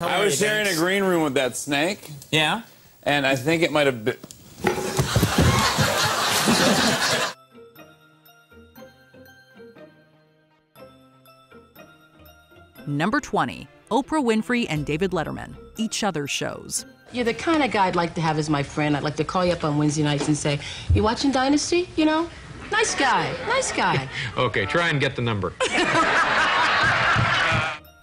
I was sharing a green room with that snake. Yeah? And I think it might have been... Number 20, Oprah Winfrey and David Letterman, each other's shows. You're the kind of guy I'd like to have as my friend. I'd like to call you up on Wednesday nights and say, you watching Dynasty, you know? Nice guy, nice guy. Okay, try and get the number.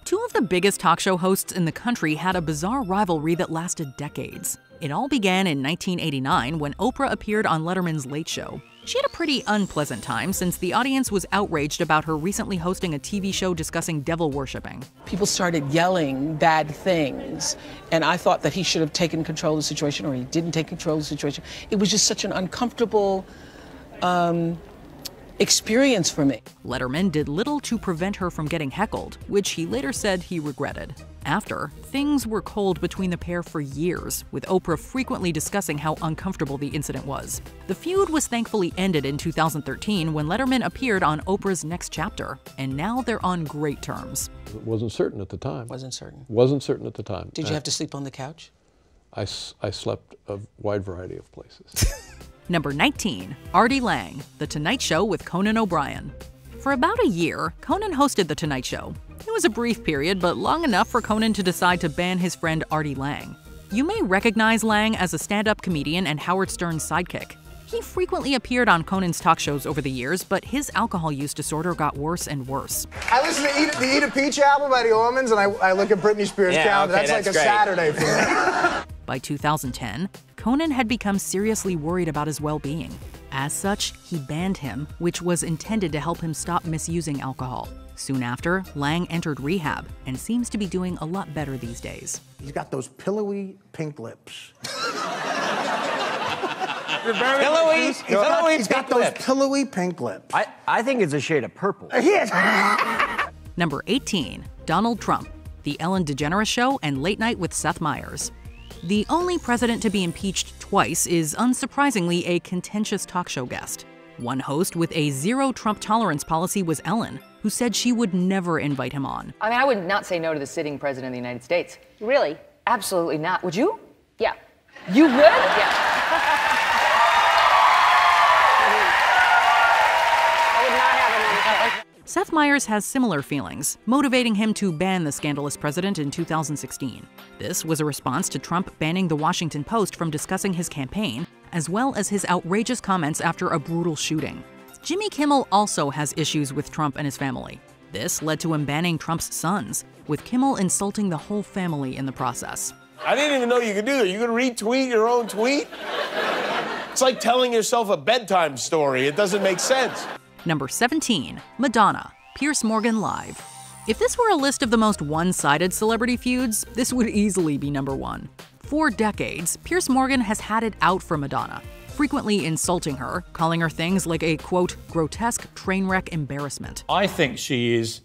Two of the biggest talk show hosts in the country had a bizarre rivalry that lasted decades. It all began in 1989 when Oprah appeared on Letterman's Late Show. She had a pretty unpleasant time since the audience was outraged about her recently hosting a TV show discussing devil worshipping. People started yelling bad things, and I thought that he should have taken control of the situation, or he didn't take control of the situation. It was just such an uncomfortable experience for me. Letterman did little to prevent her from getting heckled, which he later said he regretted. After, things were cold between the pair for years, with Oprah frequently discussing how uncomfortable the incident was. The feud was thankfully ended in 2013 when Letterman appeared on Oprah's Next Chapter, and now they're on great terms. It wasn't certain at the time. Wasn't certain. Wasn't certain at the time. Did you have to sleep on the couch? I slept a wide variety of places. Number 19, Artie Lang, The Tonight Show with Conan O'Brien. For about a year, Conan hosted The Tonight Show. It was a brief period, but long enough for Conan to decide to ban his friend Artie Lang. You may recognize Lang as a stand-up comedian and Howard Stern's sidekick. He frequently appeared on Conan's talk shows over the years, but his alcohol use disorder got worse and worse. I listen to the Eat a Peach album by the Allmans, and I look at Britney Spears' calendar. Okay, that's like great. a Saturday for me. By 2010, Conan had become seriously worried about his well-being. As such, he banned him, which was intended to help him stop misusing alcohol. Soon after, Lang entered rehab and seems to be doing a lot better these days. He's got those pillowy pink lips. Pillowy He's got those pillowy pink lips. I think it's a shade of purple. He is. Number 18, Donald Trump, The Ellen DeGeneres Show and Late Night with Seth Meyers. The only president to be impeached twice is unsurprisingly a contentious talk show guest. One host with a zero Trump tolerance policy was Ellen, who said she would never invite him on. I mean, I would not say no to the sitting president of the United States. Really? Absolutely not. Would you? Yeah. You would? Yeah. I would not have him on. Seth Meyers has similar feelings, motivating him to ban the scandalous president in 2016. This was a response to Trump banning The Washington Post from discussing his campaign, as well as his outrageous comments after a brutal shooting. Jimmy Kimmel also has issues with Trump and his family. This led to him banning Trump's sons, with Kimmel insulting the whole family in the process. I didn't even know you could do that. You could retweet your own tweet? It's like telling yourself a bedtime story. It doesn't make sense. Number 17, Madonna, Piers Morgan Live. If this were a list of the most one-sided celebrity feuds, this would easily be number one. For decades, Piers Morgan has had it out for Madonna, frequently insulting her, calling her things like a, quote, grotesque train wreck embarrassment. I think she is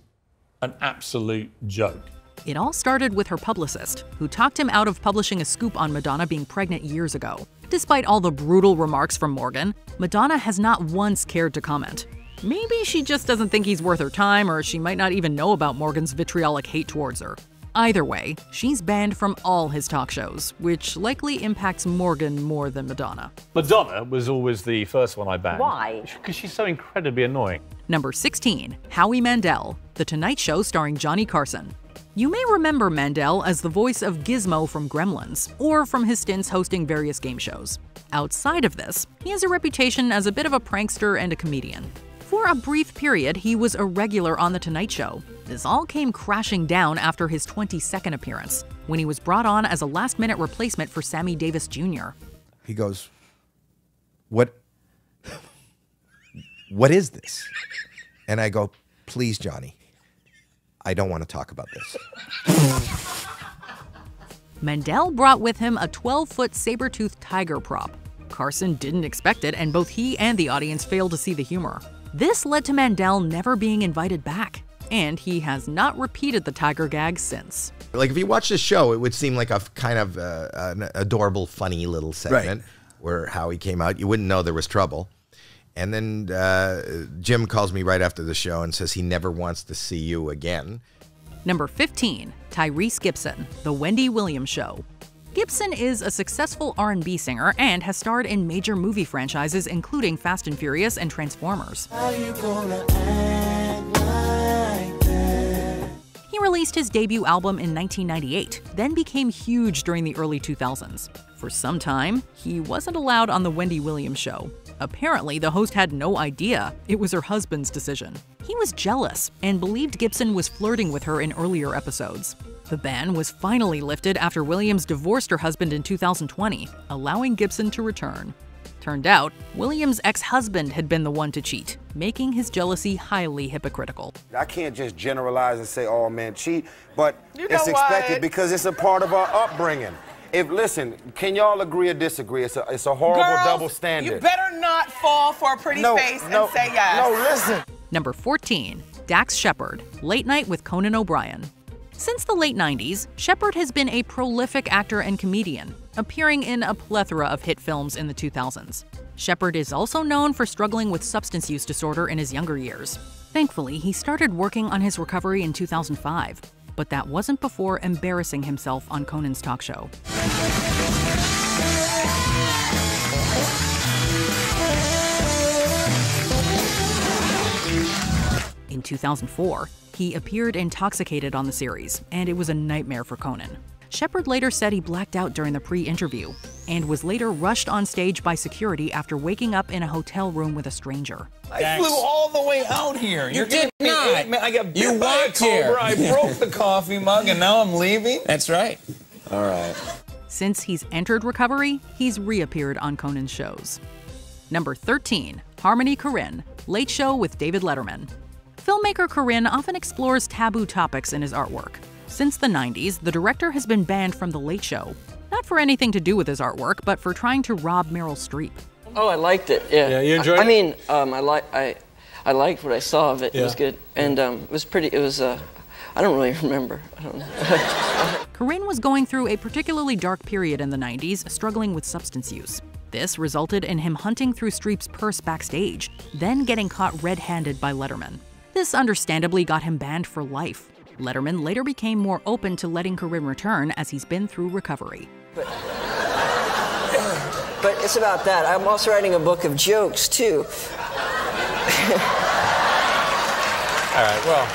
an absolute joke. It all started with her publicist, who talked him out of publishing a scoop on Madonna being pregnant years ago. Despite all the brutal remarks from Morgan, Madonna has not once cared to comment. Maybe she just doesn't think he's worth her time, or she might not even know about Morgan's vitriolic hate towards her. Either way, she's banned from all his talk shows, which likely impacts Morgan more than Madonna. Madonna was always the first one I banned. Why? Because she's so incredibly annoying. Number 16, Howie Mandel, The Tonight Show starring Johnny Carson. You may remember Mandel as the voice of Gizmo from Gremlins, or from his stints hosting various game shows. Outside of this, he has a reputation as a bit of a prankster and a comedian. For a brief period, he was a regular on The Tonight Show. This all came crashing down after his 22nd appearance, when he was brought on as a last-minute replacement for Sammy Davis Jr. He goes, what is this? And I go, please, Johnny, I don't want to talk about this. Mandel brought with him a 12-foot saber-toothed tiger prop. Carson didn't expect it, and both he and the audience failed to see the humor. This led to Mandel never being invited back, and he has not repeated the tiger gag since. Like, if you watch this show, it would seem like a kind of an adorable, funny little segment where Howie came out. You wouldn't know there was trouble. And then Jim calls me right after the show and says he never wants to see you again. Number 15, Tyrese Gibson, The Wendy Williams Show. Gibson is a successful R&B singer and has starred in major movie franchises including Fast and Furious and Transformers. He released his debut album in 1998, then became huge during the early 2000s. For some time, he wasn't allowed on The Wendy Williams Show. Apparently, the host had no idea it was her husband's decision. He was jealous and believed Gibson was flirting with her in earlier episodes. The ban was finally lifted after Williams divorced her husband in 2020, allowing Gibson to return. Turned out, Williams' ex-husband had been the one to cheat, making his jealousy highly hypocritical. I can't just generalize and say all men cheat, but it's expected because it's a part of our upbringing. Listen, can y'all agree or disagree? It's a horrible double standard. You better not fall for a pretty face and say yes. No, listen. Number 14, Dax Shepard, Late Night with Conan O'Brien. Since the late 90s, Shepard has been a prolific actor and comedian, appearing in a plethora of hit films in the 2000s. Shepard is also known for struggling with substance use disorder in his younger years. Thankfully, he started working on his recovery in 2005, but that wasn't before embarrassing himself on Conan's talk show. In 2004, he appeared intoxicated on the series, and it was a nightmare for Conan. Shepard later said he blacked out during the pre-interview and was later rushed on stage by security after waking up in a hotel room with a stranger. I flew all the way out here. You did not. I got bit by a cobra, I broke the coffee mug, and now I'm leaving? That's right. All right. Since he's entered recovery, he's reappeared on Conan's shows. Number 13, Harmony Korine, Late Show with David Letterman. Filmmaker Korine often explores taboo topics in his artwork. Since the 90s, the director has been banned from The Late Show. Not for anything to do with his artwork, but for trying to rob Meryl Streep. Oh, I liked it, yeah. Yeah, you enjoyed it? I mean, I liked what I saw of it. Yeah. It was good. And it was pretty, I don't really remember. I don't know. Korine was going through a particularly dark period in the 90s, struggling with substance use. This resulted in him hunting through Streep's purse backstage, then getting caught red-handed by Letterman. This understandably got him banned for life. Letterman later became more open to letting Korine return as he's been through recovery. But it's about that. I'm also writing a book of jokes, too. All right, well,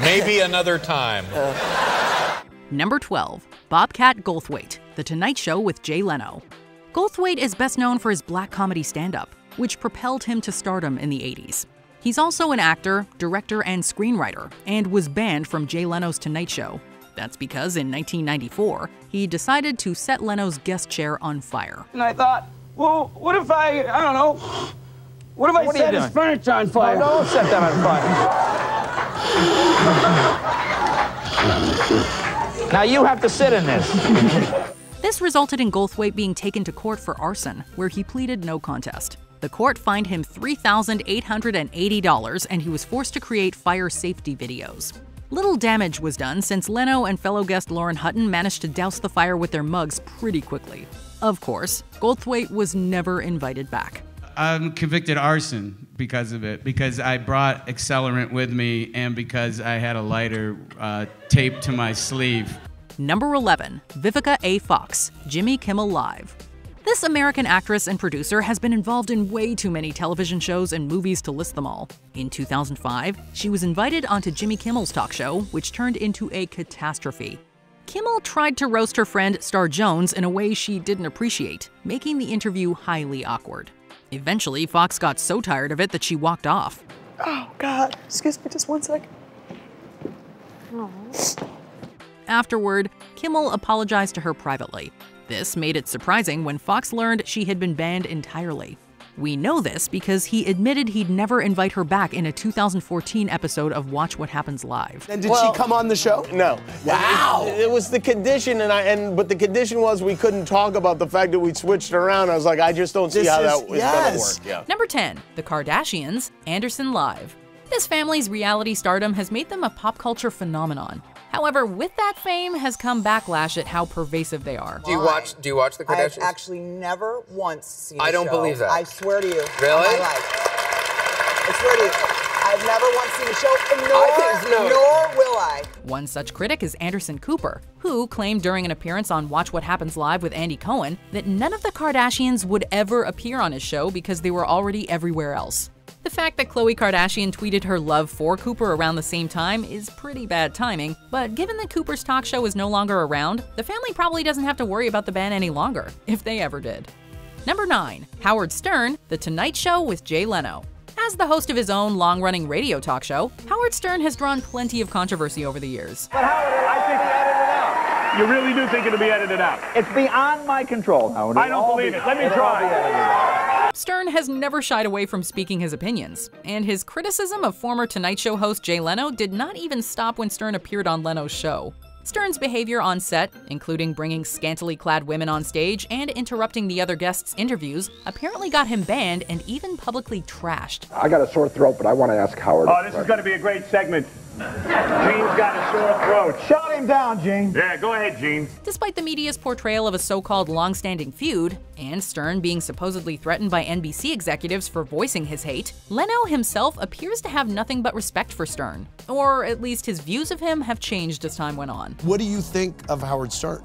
maybe another time. Number 12, Bobcat Goldthwait, The Tonight Show with Jay Leno. Goldthwait is best known for his black comedy stand-up, which propelled him to stardom in the 80s. He's also an actor, director, and screenwriter, and was banned from Jay Leno's Tonight Show. That's because in 1994, he decided to set Leno's guest chair on fire. And I thought, well, what if I don't know, what if I set his furniture on fire? No, don't set that on fire. Now you have to sit in this. This resulted in Goldthwait being taken to court for arson, where he pleaded no contest. The court fined him $3,880, and he was forced to create fire safety videos. Little damage was done since Leno and fellow guest Lauren Hutton managed to douse the fire with their mugs pretty quickly. Of course, Goldthwait was never invited back. I'm convicted arson because of it, because I brought accelerant with me and because I had a lighter taped to my sleeve. Number 11, Vivica A. Fox, Jimmy Kimmel Live. This American actress and producer has been involved in way too many television shows and movies to list them all. In 2005, she was invited onto Jimmy Kimmel's talk show, which turned into a catastrophe. Kimmel tried to roast her friend Star Jones in a way she didn't appreciate, making the interview highly awkward. Eventually, Fox got so tired of it that she walked off. Oh, God. Excuse me just one second. Oh. Afterward, Kimmel apologized to her privately. This made it surprising when Fox learned she had been banned entirely. We know this because he admitted he'd never invite her back in a 2014 episode of Watch What Happens Live. And did she come on the show? No. Wow. It was the condition, but the condition was we couldn't talk about the fact that we'd switched around. I was like, I just don't see how that was gonna work. Yeah. Number 10, The Kardashians, Anderson Live. This family's reality stardom has made them a pop culture phenomenon. However, with that fame has come backlash at how pervasive they are. Do you watch the Kardashians? I've actually never once seen I don't believe that. I swear to you. Really? On my life. I swear to you. I've never once seen the show, nor will I. One such critic is Anderson Cooper, who claimed during an appearance on Watch What Happens Live with Andy Cohen that none of the Kardashians would ever appear on his show because they were already everywhere else. The fact that Khloe Kardashian tweeted her love for Cooper around the same time is pretty bad timing, but given that Cooper's talk show is no longer around, the family probably doesn't have to worry about the ban any longer, if they ever did. Number 9. Howard Stern, The Tonight Show with Jay Leno. As the host of his own long-running radio talk show, Howard Stern has drawn plenty of controversy over the years. But Howard, I think he edited it out. You really do think it'll be edited out? It's beyond my control, Howard. I don't believe it. Let me try. Stern has never shied away from speaking his opinions, and his criticism of former Tonight Show host Jay Leno did not even stop when Stern appeared on Leno's show. Stern's behavior on set, including bringing scantily clad women on stage and interrupting the other guests' interviews, apparently got him banned and even publicly trashed. I got a sore throat, but I want to ask Howard. Oh, this is going to be a great segment. Gene's got a sore throat. Shut him down, Gene. Yeah, go ahead, Gene. Despite the media's portrayal of a so-called long-standing feud, and Stern being supposedly threatened by NBC executives for voicing his hate, Leno himself appears to have nothing but respect for Stern. Or at least his views of him have changed as time went on. What do you think of Howard Stern?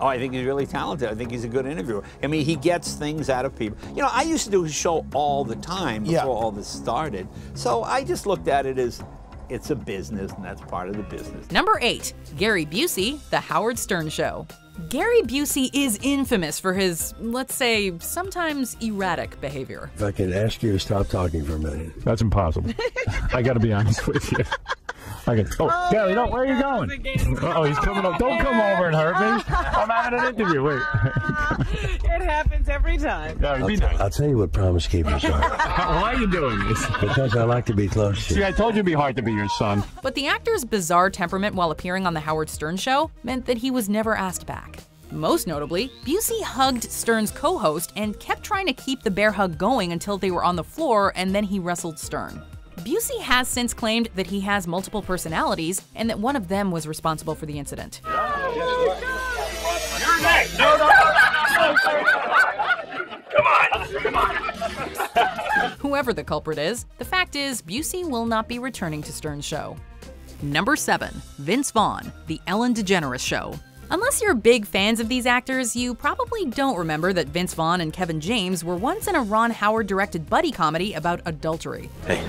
Oh, I think he's really talented. I think he's a good interviewer. I mean, he gets things out of people. You know, I used to do his show all the time before all this started. So I just looked at it as it's a business, and that's part of the business. Number 8. Gary Busey, The Howard Stern Show. Gary Busey is infamous for his, let's say, sometimes erratic behavior. If I could ask you to stop talking for a minute. That's impossible. I gotta be honest with you. Oh, Gary, where are you going? Uh-oh, he's coming up. Don't come over and hurt me. I'm having an interview. Wait. It happens every time. Gary, be nice. I'll tell you what Promise Keepers are. Why are you doing this? Because I like to be close to you. See, I told you it'd be hard to be your son. But the actor's bizarre temperament while appearing on The Howard Stern Show meant that he was never asked back. Most notably, Busey hugged Stern's co-host and kept trying to keep the bear hug going until they were on the floor, and then he wrestled Stern. Busey has since claimed that he has multiple personalities and that one of them was responsible for the incident. You're next. No. Come on. Whoever the culprit is, the fact is Busey will not be returning to Stern's show. Number 7. Vince Vaughn, The Ellen DeGeneres Show. Unless you're big fans of these actors, you probably don't remember that Vince Vaughn and Kevin James were once in a Ron Howard-directed buddy comedy about adultery. Hey,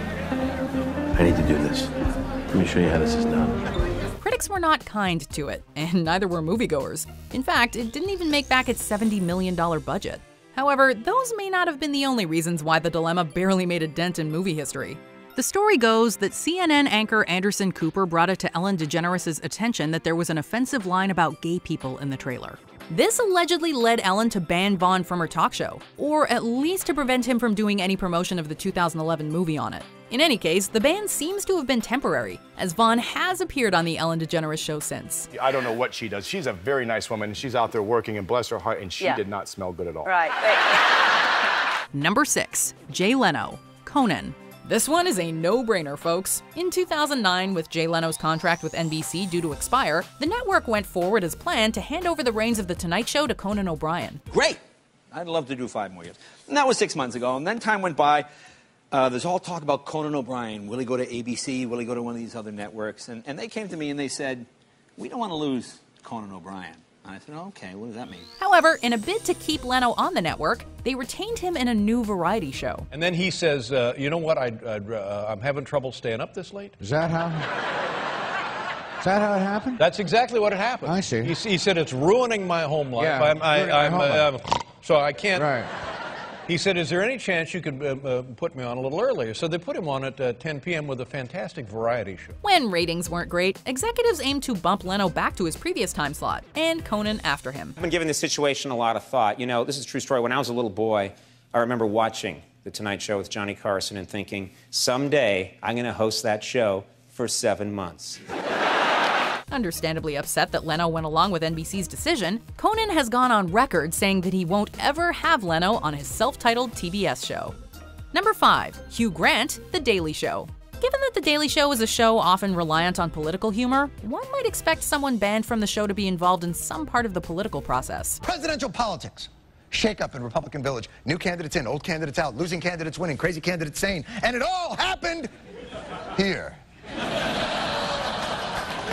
I need to do this. Let me show you how this is done. Critics were not kind to it, and neither were moviegoers. In fact, it didn't even make back its $70 million budget. However, those may not have been the only reasons why the dilemma barely made a dent in movie history. The story goes that CNN anchor Anderson Cooper brought it to Ellen DeGeneres' attention that there was an offensive line about gay people in the trailer. This allegedly led Ellen to ban Vaughn from her talk show, or at least to prevent him from doing any promotion of the 2011 movie on it. In any case, the ban seems to have been temporary, as Vaughn has appeared on the Ellen DeGeneres Show since. I don't know what she does. She's a very nice woman, and she's out there working, and bless her heart, and she did not smell good at all. Right. Number 6. Jay Leno, Conan. This one is a no-brainer, folks. In 2009, with Jay Leno's contract with NBC due to expire, the network went forward as planned to hand over the reins of The Tonight Show to Conan O'Brien. Great! I'd love to do 5 more years. And that was 6 months ago, and then time went by. There's all talk about Conan O'Brien. Will he go to ABC? Will he go to one of these other networks? And they came to me and they said, we don't want to lose Conan O'Brien. And I said, oh, okay, what does that mean? However, in a bid to keep Leno on the network, they retained him in a new variety show. And then he says, you know what, I'm having trouble staying up this late. Is that how it happened? That's exactly what had happened. I see. He said, it's ruining my home life. Yeah, so I can't. Right. He said, is there any chance you could put me on a little earlier? So they put him on at 10 p.m. with a fantastic variety show. When ratings weren't great, executives aimed to bump Leno back to his previous time slot, and Conan after him. I've been giving this situation a lot of thought. You know, this is a true story. When I was a little boy, I remember watching The Tonight Show with Johnny Carson and thinking, someday I'm going to host that show for 7 months. Understandably upset that Leno went along with NBC's decision, Conan has gone on record saying that he won't ever have Leno on his self-titled TBS show. Number 5. Hugh Grant, The Daily Show. Given that The Daily Show is a show often reliant on political humor, one might expect someone banned from the show to be involved in some part of the political process. Presidential politics. Shake-up in Republican Village. New candidates in, old candidates out, losing candidates winning, crazy candidates sane. And it all happened Here.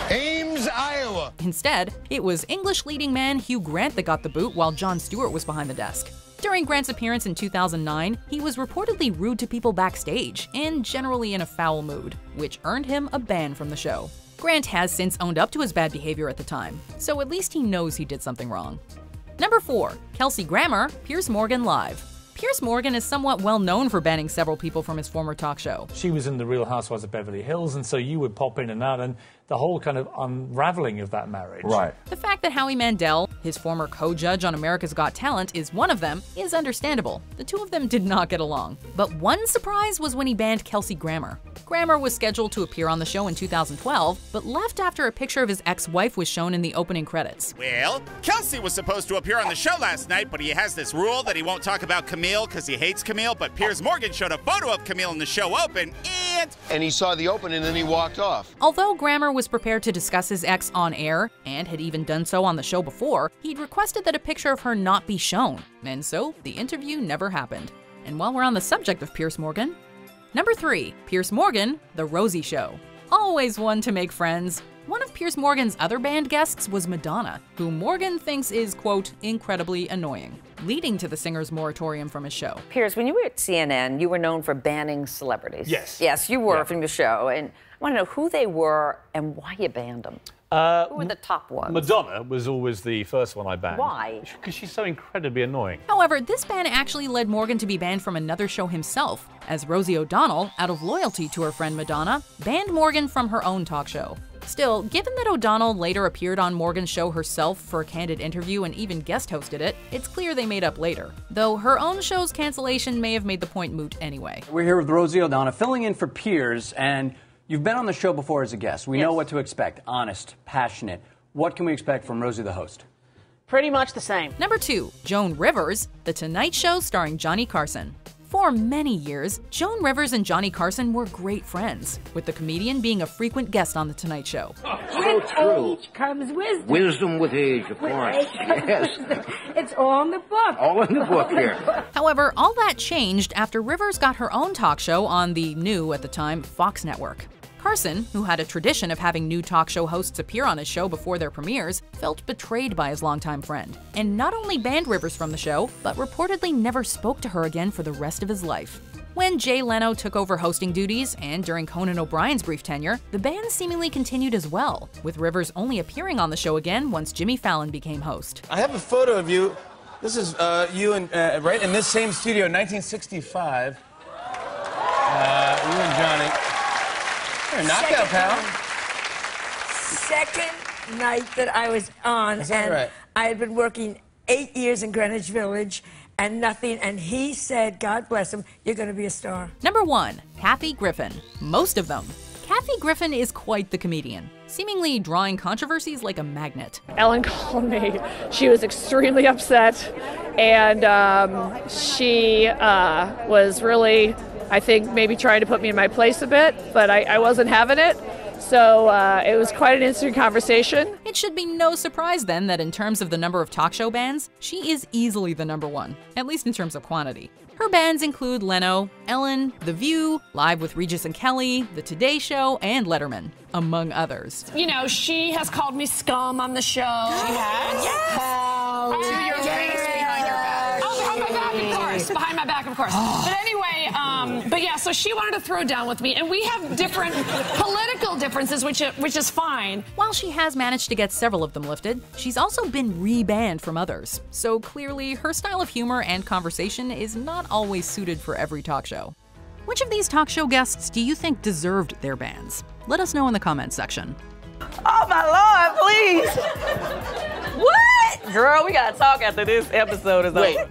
Ames, Iowa. Instead, it was English leading man Hugh Grant that got the boot while Jon Stewart was behind the desk. During Grant's appearance in 2009, he was reportedly rude to people backstage and generally in a foul mood, which earned him a ban from the show. Grant has since owned up to his bad behavior at the time, so at least he knows he did something wrong. Number 4. Kelsey Grammer, Piers Morgan Live. Piers Morgan is somewhat well known for banning several people from his former talk show. She was in The Real Housewives of Beverly Hills, and so you would pop in and out, and the whole kind of unraveling of that marriage. Right. The fact that Howie Mandel, his former co-judge on America's Got Talent, is one of them is understandable. The two of them did not get along. But one surprise was when he banned Kelsey Grammer. Grammer was scheduled to appear on the show in 2012, but left after a picture of his ex-wife was shown in the opening credits. Well, Kelsey was supposed to appear on the show last night, but he has this rule that he won't talk about Camille because he hates Camille, but Piers Morgan showed a photo of Camille in the show open, and he saw the open and then he walked off. Although Grammer was prepared to discuss his ex on air, and had even done so on the show before, he'd requested that a picture of her not be shown, and so the interview never happened. And while we're on the subject of Piers Morgan, Number 3. Piers Morgan, The Rosie Show. Always one to make friends. One of Piers Morgan's other band guests was Madonna, who Morgan thinks is, quote, incredibly annoying, leading to the singer's moratorium from his show. Piers, when you were at CNN, you were known for banning celebrities. Yes. Yes, you were from your show. And I want to know who they were and why you banned them. Who were the top ones? Madonna was always the first one I banned. Why? Because she's so incredibly annoying. However, this ban actually led Morgan to be banned from another show himself, as Rosie O'Donnell, out of loyalty to her friend Madonna, banned Morgan from her own talk show. Still, given that O'Donnell later appeared on Morgan's show herself for a candid interview and even guest hosted it, it's clear they made up later. Though her own show's cancellation may have made the point moot anyway. We're here with Rosie O'Donnell, filling in for Piers, and you've been on the show before as a guest. We know what to expect. Honest, passionate. What can we expect from Rosie the host? Pretty much the same. Number 2. Joan Rivers, The Tonight Show starring Johnny Carson. For many years, Joan Rivers and Johnny Carson were great friends, with the comedian being a frequent guest on The Tonight Show. So true. Age comes wisdom. Wisdom with age, of course. Yes. It's all in the book. All in the book here. However, all that changed after Rivers got her own talk show on the new, at the time, Fox network. Carson, who had a tradition of having new talk show hosts appear on his show before their premieres, felt betrayed by his longtime friend, and not only banned Rivers from the show, but reportedly never spoke to her again for the rest of his life. When Jay Leno took over hosting duties, and during Conan O'Brien's brief tenure, the ban seemingly continued as well, with Rivers only appearing on the show again once Jimmy Fallon became host. I have a photo of you. This is you and right in this same studio, 1965. You and Johnny. Knockout, pal. Second night that I was on, and I had been working 8 years in Greenwich Village, and nothing, and he said, God bless him, you're going to be a star. Number 1. Kathy Griffin. Most of them. Kathy Griffin is quite the comedian, seemingly drawing controversies like a magnet. Ellen called me. She was extremely upset, and she was really, I think, maybe trying to put me in my place a bit, but I wasn't having it. So it was quite an interesting conversation. It should be no surprise then that in terms of the number of talk show bans, she is easily the number 1, at least in terms of quantity. Her bans include Leno, Ellen, The View, Live with Regis and Kelly, The Today Show, and Letterman, among others. You know, she has called me scum on the show. She has? Yes. To your face, behind your back. Oh, behind my back, of course. Behind my back, of course. But anyway, but yeah, so she wanted to throw down with me, and we have different political differences, which is fine. While she has managed to get several of them lifted, she's also been re-banned from others. So clearly, her style of humor and conversation is not always suited for every talk show. Which of these talk show guests do you think deserved their bans? Let us know in the comments section. Oh my Lord, please. What? Girl, we gotta talk after this episode is over.